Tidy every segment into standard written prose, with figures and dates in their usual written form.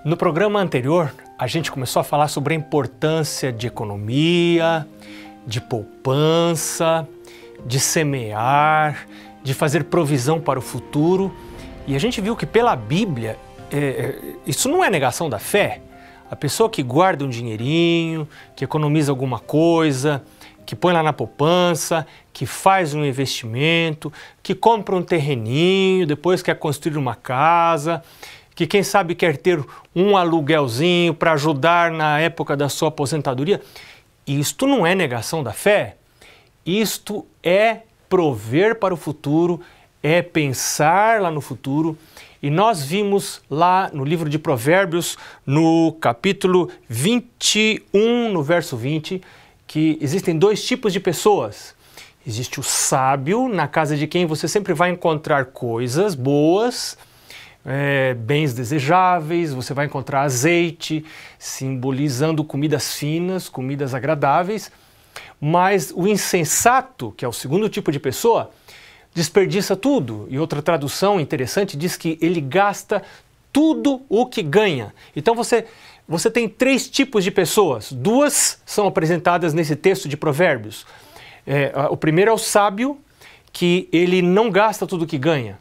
No programa anterior, a gente começou a falar sobre a importância de economia, de poupança, de semear, de fazer provisão para o futuro. E a gente viu que pela Bíblia, isso não é negação da fé. A pessoa que guarda um dinheirinho, que economiza alguma coisa, que põe lá na poupança, que faz um investimento, que compra um terreninho, depois quer construir uma casa, que quem sabe quer ter um aluguelzinho para ajudar na época da sua aposentadoria. Isto não é negação da fé. Isto é prover para o futuro, é pensar lá no futuro. E nós vimos lá no livro de Provérbios, no capítulo 21, no verso 20, que existem dois tipos de pessoas. Existe o sábio, na casa de quem você sempre vai encontrar coisas boas, bens desejáveis, você vai encontrar azeite, simbolizando comidas finas, comidas agradáveis. Mas o insensato, que é o segundo tipo de pessoa, desperdiça tudo. E outra tradução interessante diz que ele gasta tudo o que ganha. Então você tem três tipos de pessoas. Duas são apresentadas nesse texto de Provérbios. O primeiro é o sábio, que ele não gasta tudo o que ganha.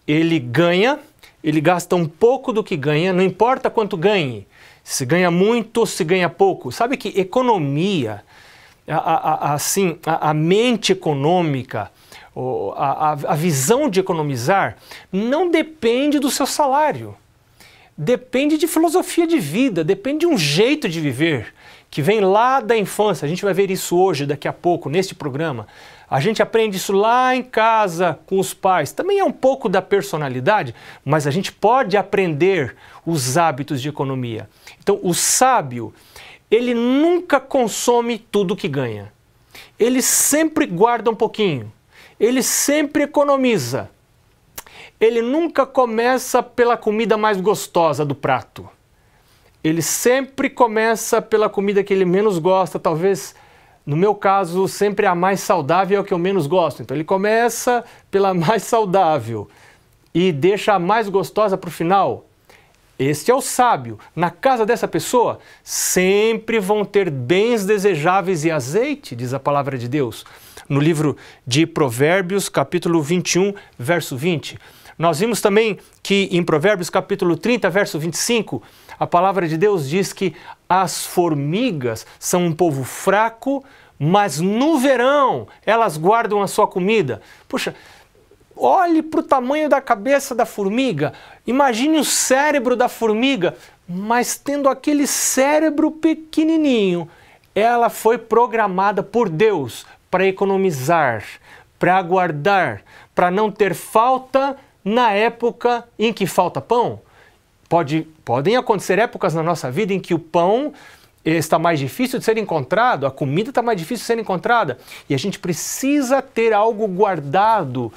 Ele ganha, ele gasta um pouco do que ganha, não importa quanto ganhe. Se ganha muito ou se ganha pouco. Sabe que economia, a mente econômica, a visão de economizar não depende do seu salário. Depende de filosofia de vida, depende de um jeito de viver que vem lá da infância. A gente vai ver isso hoje, daqui a pouco, neste programa. A gente aprende isso lá em casa com os pais. Também é um pouco da personalidade, mas a gente pode aprender os hábitos de economia. Então, o sábio, ele nunca consome tudo que ganha. Ele sempre guarda um pouquinho. Ele sempre economiza. Ele nunca começa pela comida mais gostosa do prato. Ele sempre começa pela comida que ele menos gosta, talvez, no meu caso, sempre a mais saudável é o que eu menos gosto. Então ele começa pela mais saudável e deixa a mais gostosa para o final. Este é o sábio. Na casa dessa pessoa, sempre vão ter bens desejáveis e azeite, diz a palavra de Deus. No livro de Provérbios, capítulo 21, verso 20. Nós vimos também que em Provérbios, capítulo 30, verso 25, a palavra de Deus diz que as formigas são um povo fraco, mas no verão elas guardam a sua comida. Puxa, olhe para o tamanho da cabeça da formiga, imagine o cérebro da formiga, mas tendo aquele cérebro pequenininho, ela foi programada por Deus para economizar, para guardar, para não ter falta na época em que falta pão. Podem acontecer épocas na nossa vida em que o pão está mais difícil de ser encontrado, a comida está mais difícil de ser encontrada, e a gente precisa ter algo guardado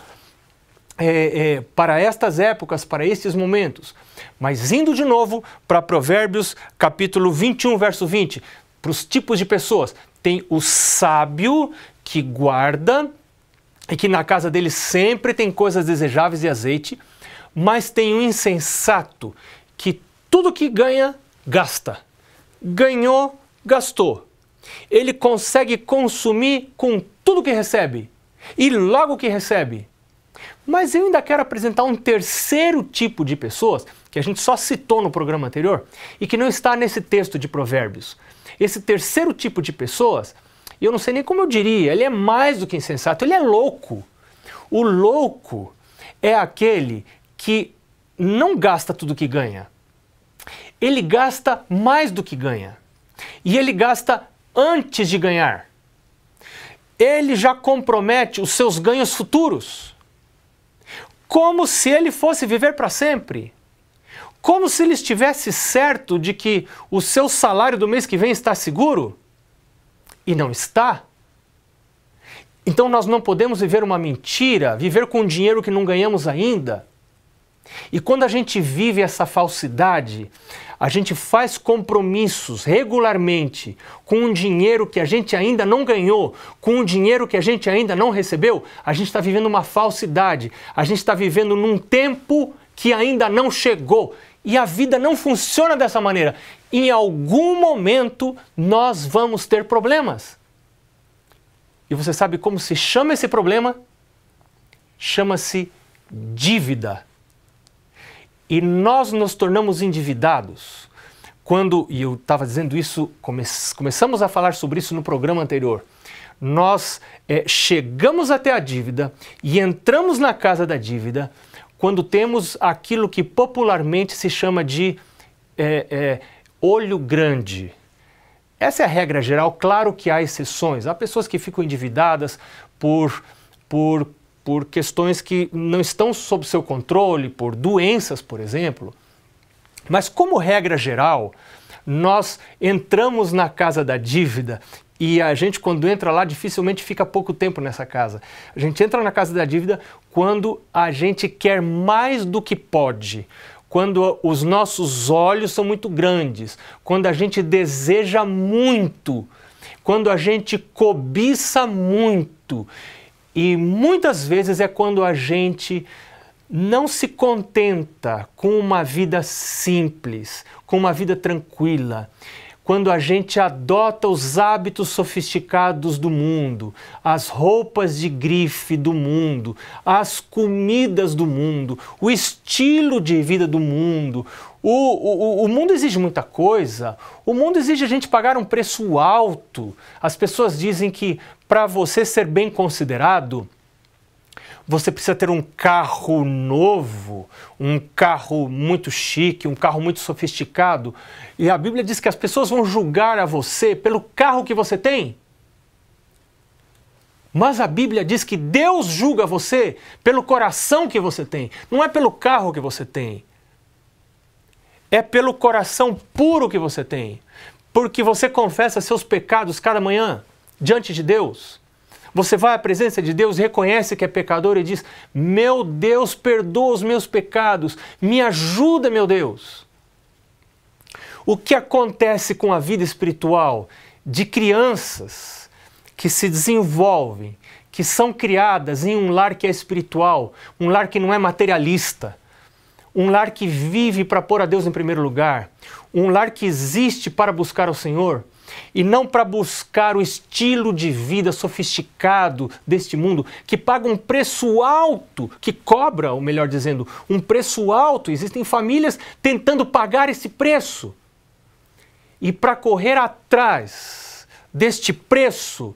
para estas épocas, para estes momentos. Mas indo de novo para Provérbios, capítulo 21, verso 20, para os tipos de pessoas, tem o sábio que guarda e que na casa dele sempre tem coisas desejáveis e azeite, mas tem o insensato que tudo que ganha, gasta. Ganhou, gastou. Ele consegue consumir com tudo que recebe e logo que recebe. Mas eu ainda quero apresentar um terceiro tipo de pessoas que a gente só citou no programa anterior e que não está nesse texto de Provérbios. Esse terceiro tipo de pessoas, eu não sei nem como eu diria, ele é mais do que insensato, ele é louco. O louco é aquele que não gasta tudo que ganha. Ele gasta mais do que ganha. E ele gasta antes de ganhar. Ele já compromete os seus ganhos futuros. Como se ele fosse viver para sempre. Como se ele estivesse certo de que o seu salário do mês que vem está seguro. E não está. Então nós não podemos viver uma mentira, viver com dinheiro que não ganhamos ainda. E quando a gente vive essa falsidade, a gente faz compromissos regularmente com um dinheiro que a gente ainda não ganhou, com um dinheiro que a gente ainda não recebeu, a gente está vivendo uma falsidade, a gente está vivendo num tempo que ainda não chegou. E a vida não funciona dessa maneira. Em algum momento nós vamos ter problemas. E você sabe como se chama esse problema? Chama-se dívida. E nós nos tornamos endividados quando, e eu estava dizendo isso, começamos a falar sobre isso no programa anterior, nós chegamos até a dívida e entramos na casa da dívida quando temos aquilo que popularmente se chama de olho grande. Essa é a regra geral. Claro que há exceções. Há pessoas que ficam endividadas por questões que não estão sob seu controle, por doenças, por exemplo. Mas como regra geral, nós entramos na casa da dívida e a gente, quando entra lá, dificilmente fica pouco tempo nessa casa. A gente entra na casa da dívida quando a gente quer mais do que pode, quando os nossos olhos são muito grandes, quando a gente deseja muito, quando a gente cobiça muito. E muitas vezes é quando a gente não se contenta com uma vida simples, com uma vida tranquila, quando a gente adota os hábitos sofisticados do mundo, as roupas de grife do mundo, as comidas do mundo, o estilo de vida do mundo. O mundo exige muita coisa, o mundo exige a gente pagar um preço alto. As pessoas dizem que para você ser bem considerado, você precisa ter um carro novo, um carro muito chique, um carro muito sofisticado. E a Bíblia diz que as pessoas vão julgar a você pelo carro que você tem. Mas a Bíblia diz que Deus julga você pelo coração que você tem. Não é pelo carro que você tem. É pelo coração puro que você tem. Porque você confessa seus pecados cada manhã diante de Deus. Você vai à presença de Deus, reconhece que é pecador e diz: meu Deus, perdoa os meus pecados, me ajuda, meu Deus. O que acontece com a vida espiritual de crianças que se desenvolvem, que são criadas em um lar que é espiritual, um lar que não é materialista, um lar que vive para pôr a Deus em primeiro lugar, um lar que existe para buscar ao Senhor, e não para buscar o estilo de vida sofisticado deste mundo, que paga um preço alto, que cobra, ou melhor dizendo, um preço alto. Existem famílias tentando pagar esse preço. E para correr atrás deste preço,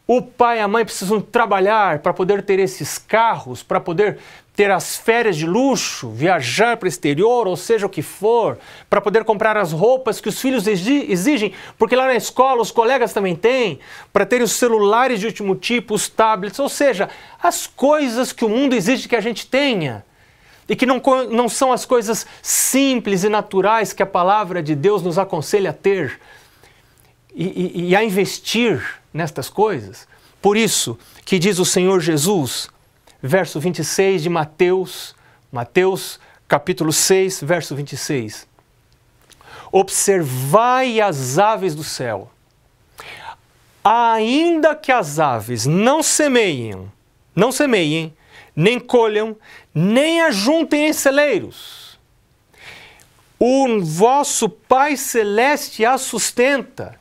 o pai e a mãe precisam trabalhar para poder ter esses carros, para poder ter as férias de luxo, viajar para o exterior, ou seja o que for, para poder comprar as roupas que os filhos exigem, porque lá na escola os colegas também têm, para terem os celulares de último tipo, os tablets, ou seja, as coisas que o mundo exige que a gente tenha. E que não são as coisas simples e naturais que a palavra de Deus nos aconselha a ter e a investir nestas coisas. Por isso que diz o Senhor Jesus, verso 26 de Mateus capítulo 6, verso 26. Observai as aves do céu. Ainda que as aves não semeiem, nem colham, nem ajuntem em celeiros, o vosso Pai Celeste as sustenta.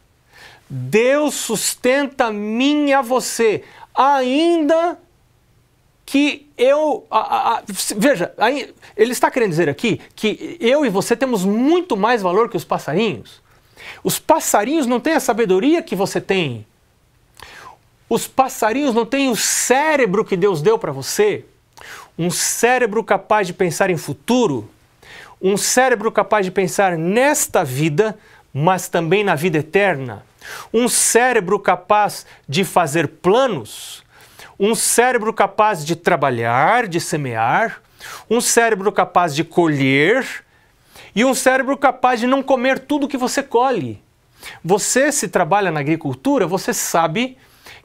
Deus sustenta a mim e a você, ainda que veja, ele está querendo dizer aqui que eu e você temos muito mais valor que os passarinhos. Os passarinhos não têm a sabedoria que você tem. Os passarinhos não têm o cérebro que Deus deu para você. Um cérebro capaz de pensar em futuro, um cérebro capaz de pensar nesta vida, mas também na vida eterna. Um cérebro capaz de fazer planos, um cérebro capaz de trabalhar, de semear, um cérebro capaz de colher e um cérebro capaz de não comer tudo que você colhe. Você, se trabalha na agricultura, você sabe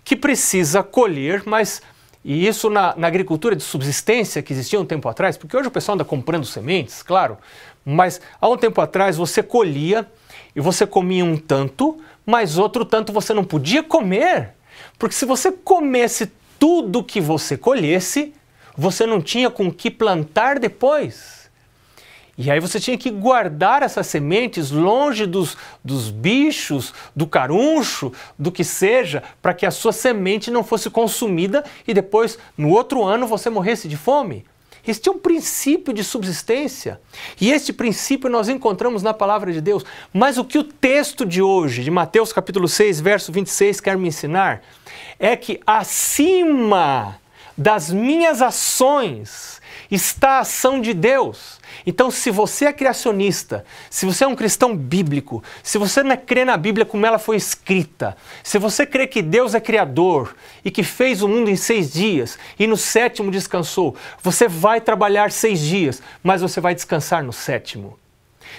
que precisa colher, mas e isso na agricultura de subsistência que existia um tempo atrás, porque hoje o pessoal anda comprando sementes, claro, mas há um tempo atrás você colhia e você comia um tanto, mas outro tanto você não podia comer, porque se você comesse tudo que você colhesse, você não tinha com que plantar depois. E aí você tinha que guardar essas sementes longe dos bichos, do caruncho, do que seja, para que a sua semente não fosse consumida e depois, no outro ano, você morresse de fome. Este é um princípio de subsistência. E este princípio nós encontramos na palavra de Deus. Mas o que o texto de hoje, de Mateus capítulo 6, verso 26, quer me ensinar é que acima das minhas ações está a ação de Deus. Então, se você é criacionista, se você é um cristão bíblico, se você não crê na Bíblia como ela foi escrita, se você crê que Deus é criador e que fez o mundo em 6 dias e no 7º descansou, você vai trabalhar 6 dias, mas você vai descansar no 7º.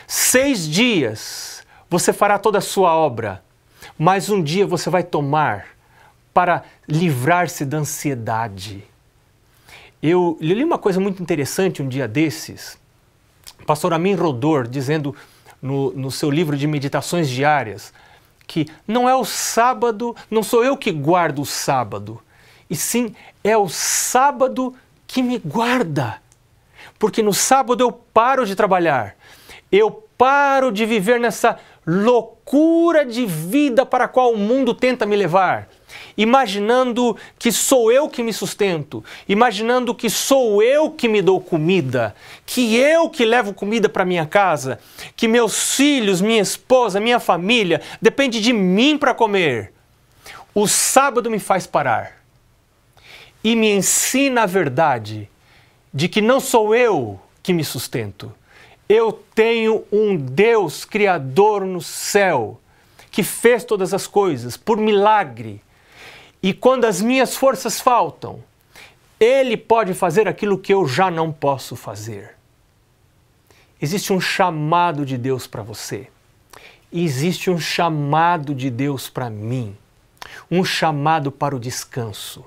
6 dias você fará toda a sua obra, mas um dia você vai tomar para livrar-se da ansiedade. Eu li uma coisa muito interessante um dia desses, pastor Amin Rodor, dizendo no seu livro de meditações diárias, que não é o sábado, não sou eu que guardo o sábado, e sim é o sábado que me guarda. Porque no sábado eu paro de trabalhar, eu paro de viver nessa loucura de vida para a qual o mundo tenta me levar, imaginando que sou eu que me sustento, imaginando que sou eu que me dou comida, que eu que levo comida para minha casa, que meus filhos, minha esposa, minha família depende de mim para comer. O sábado me faz parar e me ensina a verdade de que não sou eu que me sustento. Eu tenho um Deus criador no céu que fez todas as coisas por milagre. E quando as minhas forças faltam, Ele pode fazer aquilo que eu já não posso fazer. Existe um chamado de Deus para você. E existe um chamado de Deus para mim. Um chamado para o descanso.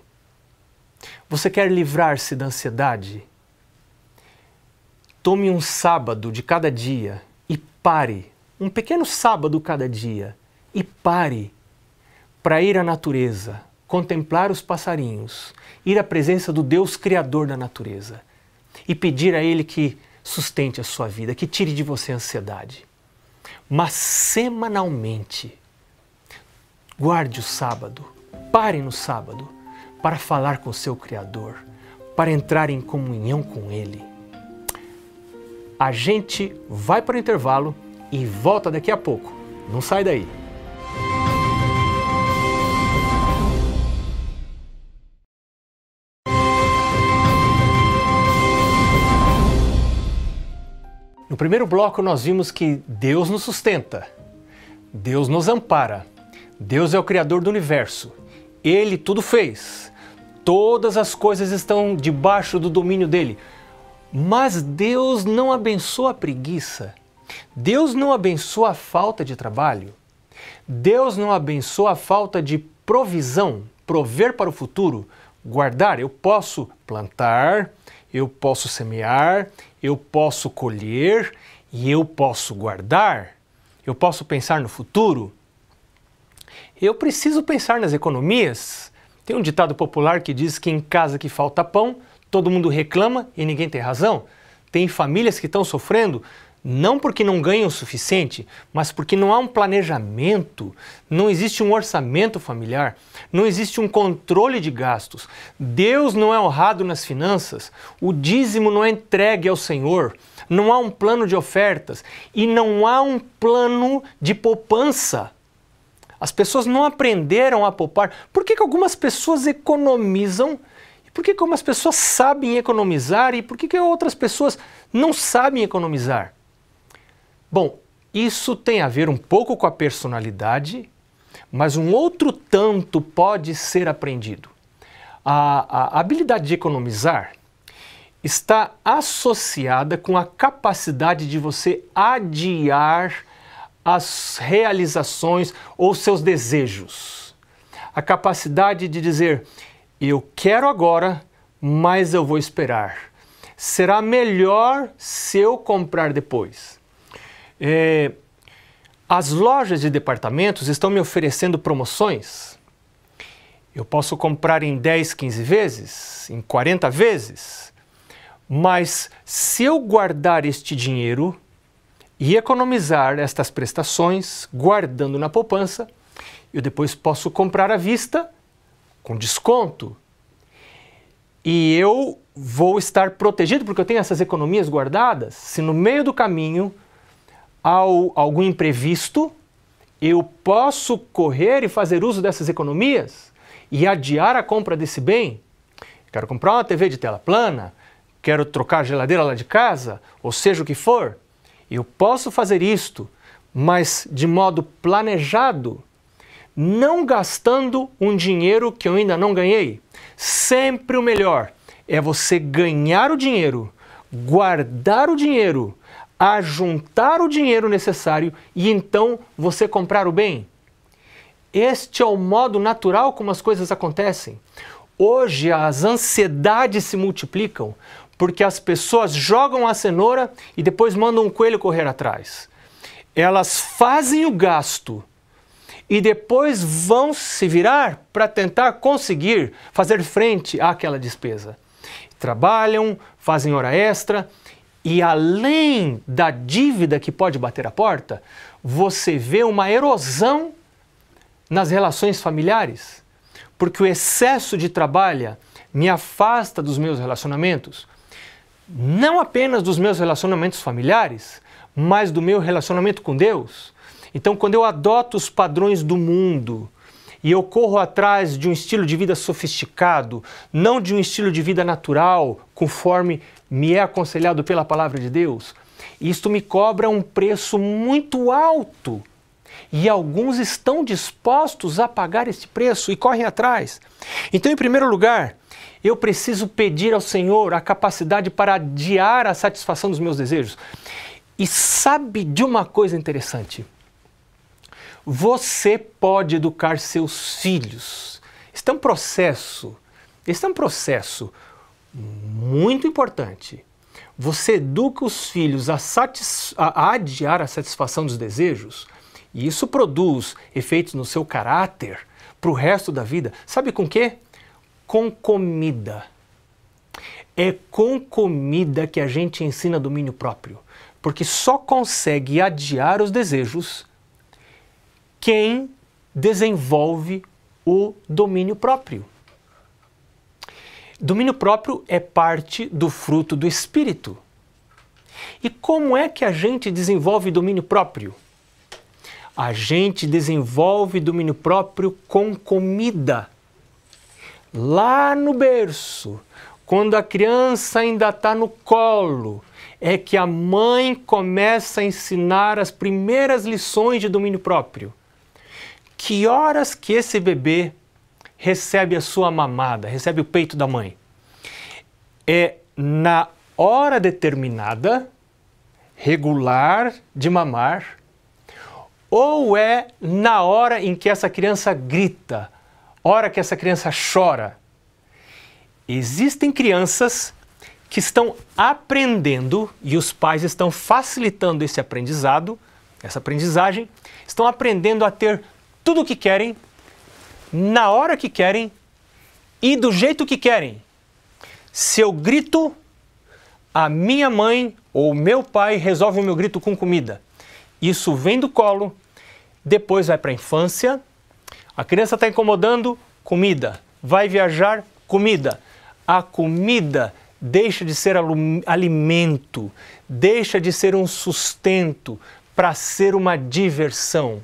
Você quer livrar-se da ansiedade? Tome um sábado de cada dia e pare. Um pequeno sábado cada dia. E pare para ir à natureza, contemplar os passarinhos, ir à presença do Deus Criador da natureza e pedir a Ele que sustente a sua vida, que tire de você a ansiedade. Mas semanalmente, guarde o sábado, pare no sábado para falar com o seu Criador, para entrar em comunhão com Ele. A gente vai para o intervalo e volta daqui a pouco. Não sai daí. No primeiro bloco nós vimos que Deus nos sustenta, Deus nos ampara, Deus é o Criador do universo, Ele tudo fez, todas as coisas estão debaixo do domínio dEle, mas Deus não abençoa a preguiça, Deus não abençoa a falta de trabalho, Deus não abençoa a falta de provisão, prover para o futuro, guardar. Eu posso plantar, eu posso semear, eu posso colher e eu posso guardar. Eu posso pensar no futuro. Eu preciso pensar nas economias. Tem um ditado popular que diz que em casa que falta pão, todo mundo reclama e ninguém tem razão. Tem famílias que estão sofrendo não porque não ganham o suficiente, mas porque não há um planejamento, não existe um orçamento familiar, não existe um controle de gastos. Deus não é honrado nas finanças, o dízimo não é entregue ao Senhor, não há um plano de ofertas e não há um plano de poupança. As pessoas não aprenderam a poupar. Por que algumas pessoas economizam? Por que algumas pessoas sabem economizar e por que outras pessoas não sabem economizar? Bom, isso tem a ver um pouco com a personalidade, mas um outro tanto pode ser aprendido. A habilidade de economizar está associada com a capacidade de você adiar as realizações ou seus desejos. A capacidade de dizer, eu quero agora, mas eu vou esperar. Será melhor se eu comprar depois. As lojas de departamentos estão me oferecendo promoções. Eu posso comprar em 10, 15 vezes, em 40 vezes, Mas se eu guardar este dinheiro e economizar estas prestações, guardando na poupança, eu depois posso comprar à vista com desconto. E eu vou estar protegido porque eu tenho essas economias guardadas. Se no meio do caminho há algum imprevisto, eu posso correr e fazer uso dessas economias e adiar a compra desse bem. Quero comprar uma TV de tela plana, quero trocar a geladeira lá de casa, ou seja o que for. Eu posso fazer isto, mas de modo planejado, não gastando um dinheiro que eu ainda não ganhei. Sempre o melhor é você ganhar o dinheiro, guardar o dinheiro, ajuntar o dinheiro necessário e então você comprar o bem. Este é o modo natural como as coisas acontecem. Hoje as ansiedades se multiplicam porque as pessoas jogam a cenoura e depois mandam um coelho correr atrás. Elas fazem o gasto e depois vão se virar para tentar conseguir fazer frente àquela despesa. Trabalham, fazem hora extra e além da dívida que pode bater a porta, você vê uma erosão nas relações familiares, porque o excesso de trabalho me afasta dos meus relacionamentos, não apenas dos meus relacionamentos familiares, mas do meu relacionamento com Deus. Então, quando eu adoto os padrões do mundo e eu corro atrás de um estilo de vida sofisticado, não de um estilo de vida natural, conforme me é aconselhado pela palavra de Deus, isto me cobra um preço muito alto. E alguns estão dispostos a pagar esse preço e correm atrás. Então, em primeiro lugar, eu preciso pedir ao Senhor a capacidade para adiar a satisfação dos meus desejos. E sabe de uma coisa interessante? Você pode educar seus filhos. Este é um processo muito importante. Você educa os filhos a adiar a satisfação dos desejos, e isso produz efeitos no seu caráter para o resto da vida. Sabe com quê? Com comida. É com comida que a gente ensina domínio próprio, porque só consegue adiar os desejos quem desenvolve o domínio próprio. Domínio próprio é parte do fruto do Espírito. E como é que a gente desenvolve domínio próprio? A gente desenvolve domínio próprio com comida. Lá no berço, quando a criança ainda está no colo, é que a mãe começa a ensinar as primeiras lições de domínio próprio. Que horas que esse bebê recebe a sua mamada, recebe o peito da mãe? É na hora determinada, regular de mamar, ou é na hora em que essa criança grita, hora que essa criança chora? Existem crianças que estão aprendendo, e os pais estão facilitando esse aprendizado, essa aprendizagem, estão aprendendo a ter tudo o que querem, na hora que querem e do jeito que querem. Se eu grito, a minha mãe ou meu pai resolve o meu grito com comida. Isso vem do colo, depois vai para a infância, a criança está incomodando, comida. Vai viajar, comida. A comida deixa de ser alimento, deixa de ser um sustento para ser uma diversão.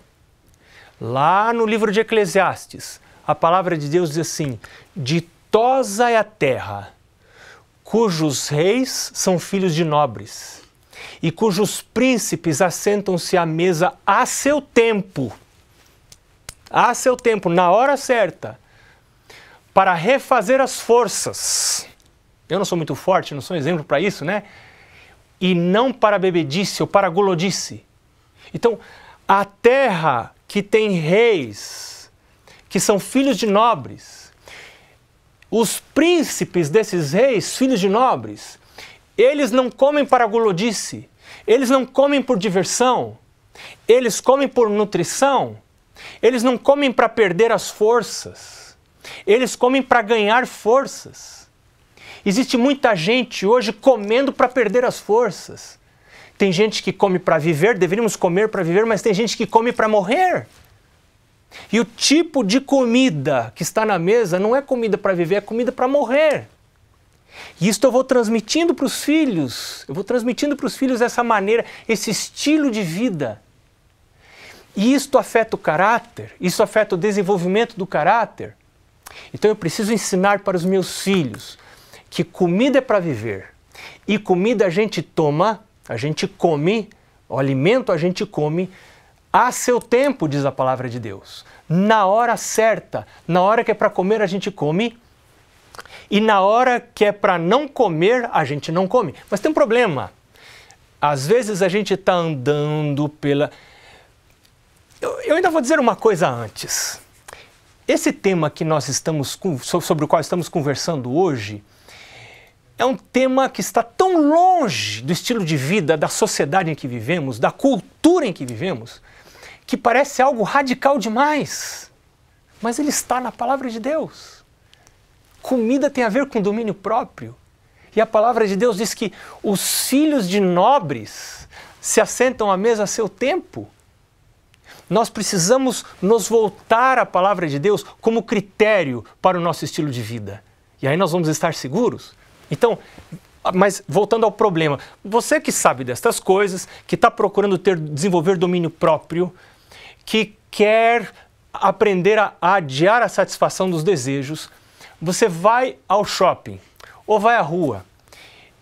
Lá no livro de Eclesiastes, a palavra de Deus diz assim: ditosa é a terra, cujos reis são filhos de nobres, e cujos príncipes assentam-se à mesa a seu tempo, na hora certa, para refazer as forças. Eu não sou muito forte, não sou um exemplo para isso, né? E não para bebedice ou para gulodice. Então, a terra que tem reis, que são filhos de nobres, os príncipes desses reis, filhos de nobres, eles não comem para gulodice, eles não comem por diversão, eles comem por nutrição, eles não comem para perder as forças, eles comem para ganhar forças. Existe muita gente hoje comendo para perder as forças. Tem gente que come para viver, deveríamos comer para viver, mas tem gente que come para morrer. E o tipo de comida que está na mesa não é comida para viver, é comida para morrer. E isso eu vou transmitindo para os filhos, dessa maneira, esse estilo de vida. E isto afeta o caráter, isso afeta o desenvolvimento do caráter. Então eu preciso ensinar para os meus filhos que comida é para viver. E comida a gente toma, a gente come, o alimento a gente come a seu tempo, diz a palavra de Deus. Na hora certa, na hora que é para comer a gente come, e na hora que é para não comer a gente não come. Mas tem um problema. Às vezes a gente está andando pela... Eu ainda vou dizer uma coisa antes. Esse tema que nós sobre o qual estamos conversando hoje é um tema que está tão longe do estilo de vida, da sociedade em que vivemos, da cultura em que vivemos, que parece algo radical demais. Mas ele está na palavra de Deus. Comida tem a ver com domínio próprio. E a palavra de Deus diz que os filhos de nobres se assentam à mesa a seu tempo. Nós precisamos nos voltar à palavra de Deus como critério para o nosso estilo de vida. E aí nós vamos estar seguros. Então, mas voltando ao problema, você que sabe destas coisas, que está procurando desenvolver domínio próprio, que quer aprender a adiar a satisfação dos desejos, você vai ao shopping ou vai à rua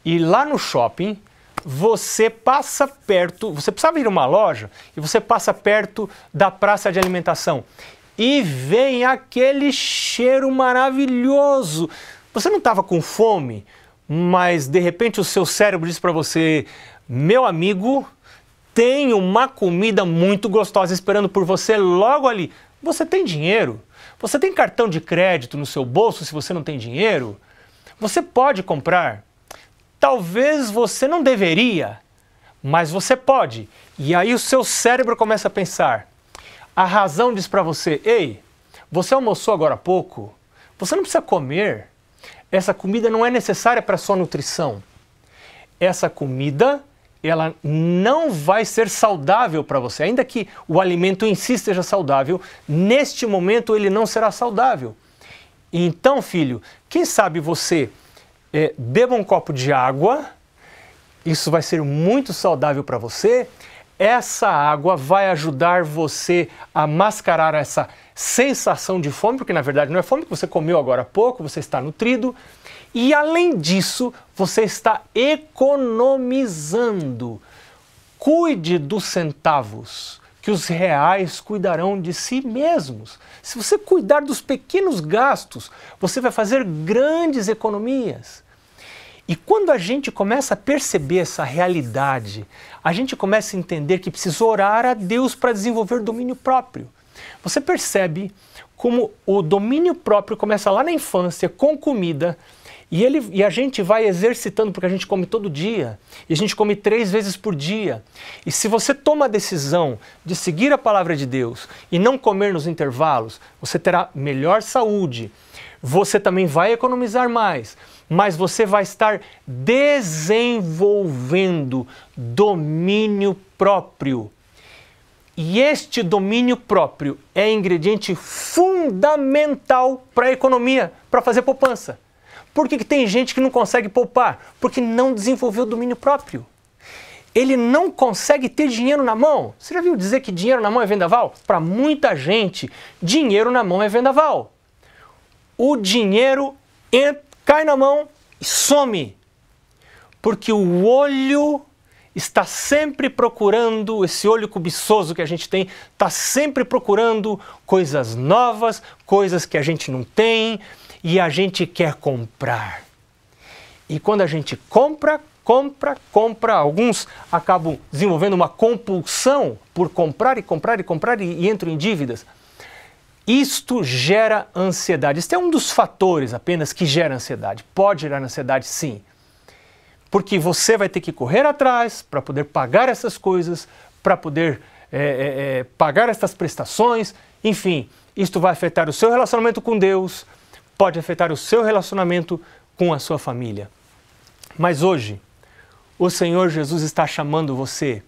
e lá no shopping você passa perto, você precisava ir a uma loja e você passa perto da praça de alimentação e vem aquele cheiro maravilhoso. Você não estava com fome, mas de repente o seu cérebro diz para você: meu amigo, tem uma comida muito gostosa esperando por você logo ali. Você tem dinheiro? Você tem cartão de crédito no seu bolso se você não tem dinheiro? Você pode comprar. Talvez você não deveria, mas você pode. E aí o seu cérebro começa a pensar. A razão diz para você: ei, você almoçou agora há pouco? Você não precisa comer. Essa comida não é necessária para a sua nutrição. Essa comida, ela não vai ser saudável para você. Ainda que o alimento em si esteja saudável, neste momento ele não será saudável. Então, filho, quem sabe você beba um copo de água, isso vai ser muito saudável para você. Essa água vai ajudar você a mascarar essa sensação de fome, porque na verdade não é fome, que você comeu agora há pouco, você está nutrido. E além disso, você está economizando. Cuide dos centavos, que os reais cuidarão de si mesmos. Se você cuidar dos pequenos gastos, você vai fazer grandes economias. E quando a gente começa a perceber essa realidade, a gente começa a entender que precisa orar a Deus para desenvolver domínio próprio. Você percebe como o domínio próprio começa lá na infância, com comida, e a gente vai exercitando, porque a gente come todo dia, e a gente come 3 vezes por dia. E se você toma a decisão de seguir a palavra de Deus e não comer nos intervalos, você terá melhor saúde, você também vai economizar mais, mas você vai estar desenvolvendo domínio próprio. E este domínio próprio é ingrediente fundamental para a economia, para fazer poupança. Por que tem gente que não consegue poupar? Porque não desenvolveu domínio próprio. Ele não consegue ter dinheiro na mão. Você já viu dizer que dinheiro na mão é vendaval? Para muita gente, dinheiro na mão é vendaval. O dinheiro cai na mão e some. Porque o olho está sempre procurando, esse olho cobiçoso que a gente tem, está sempre procurando coisas novas, coisas que a gente não tem, e a gente quer comprar. E quando a gente compra, alguns acabam desenvolvendo uma compulsão por comprar e entram em dívidas. Isto gera ansiedade. Este é um dos fatores apenas que gera ansiedade. Pode gerar ansiedade, sim. Porque você vai ter que correr atrás para poder pagar essas coisas, para poder pagar essas prestações. Enfim, isto vai afetar o seu relacionamento com Deus, pode afetar o seu relacionamento com a sua família. Mas hoje, o Senhor Jesus está chamando você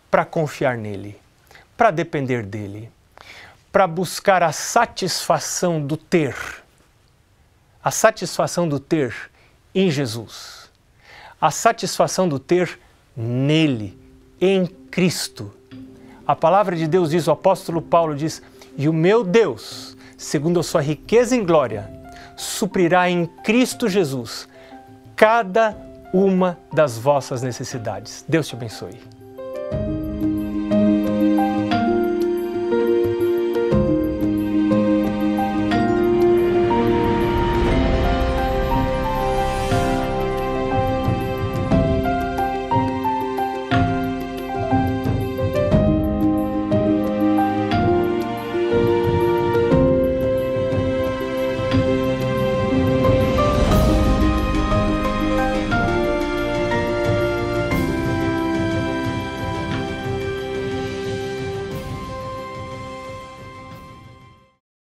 para confiar nele, para depender dele, para buscar a satisfação do ter. A satisfação do ter em Jesus. A satisfação do ter nele, em Cristo. A palavra de Deus diz, o apóstolo Paulo diz, e o meu Deus, segundo a sua riqueza em glória, suprirá em Cristo Jesus cada uma das vossas necessidades. Deus te abençoe.